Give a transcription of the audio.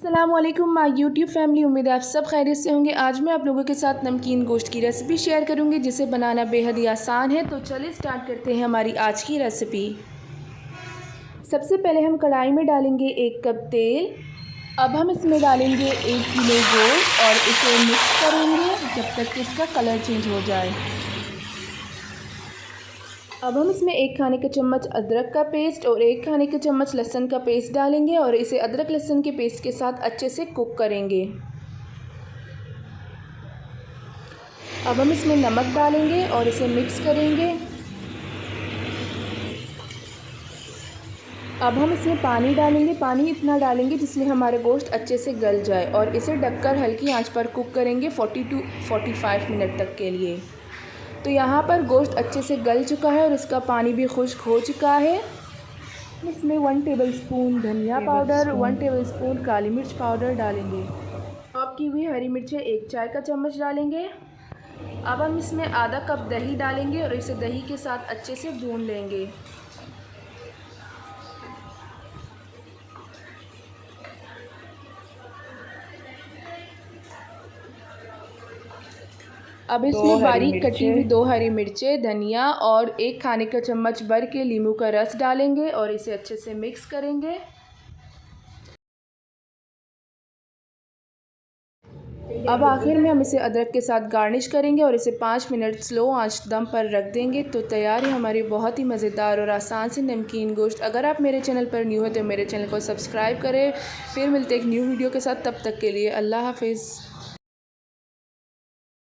अस्सलामुअलैकुम my YouTube family. उम्मीद है आप सब खैरियत से होंगे। आज मैं आप लोगों के साथ नमकीन गोश्त की रेसिपी शेयर करूंगी जिसे बनाना बेहद ही आसान है। तो चलिए स्टार्ट करते हैं हमारी आज की रेसिपी। सबसे पहले हम कढ़ाई में डालेंगे 1 कप तेल। अब हम इसमें डालेंगे 1 किलो गोश्त और इसे मिक्स करेंगे जब तक कि इसका कलर चेंज हो जाए। अब हम इसमें 1 खाने का चम्मच अदरक का पेस्ट और 1 खाने का चम्मच लहसुन का पेस्ट डालेंगे और इसे अदरक लहसुन के पेस्ट के साथ अच्छे से कुक करेंगे। अब हम इसमें नमक डालेंगे और इसे मिक्स करेंगे। अब हम इसमें पानी डालेंगे। पानी इतना डालेंगे जिसमें हमारा गोश्त अच्छे से गल जाए और इसे ढककर हल्की आंच पर कुक करेंगे 40 to 45 मिनट तक के लिए। तो यहाँ पर गोश्त अच्छे से गल चुका है और इसका पानी भी खुश्क हो चुका है। इसमें 1 टेबलस्पून धनिया पाउडर, 1 टेबलस्पून काली मिर्च पाउडर डालेंगे। चॉप की हुई हरी मिर्चें 1 चाय का चम्मच डालेंगे। अब हम इसमें आधा कप दही डालेंगे और इसे दही के साथ अच्छे से भून लेंगे। अब इसमें बारीक कटी हुई 2 हरी मिर्चें, धनिया और 1 खाने का चम्मच भर के नींबू का रस डालेंगे और इसे अच्छे से मिक्स करेंगे। अब आखिर में हम इसे अदरक के साथ गार्निश करेंगे और इसे 5 मिनट स्लो आंच दम पर रख देंगे। तो तैयार है हमारी बहुत ही मज़ेदार और आसान से नमकीन गोश्त। अगर आप मेरे चैनल पर न्यू हो तो मेरे चैनल को सब्सक्राइब करें। फिर मिलते एक न्यू वीडियो के साथ, तब तक के लिए अल्लाह हाफिज़।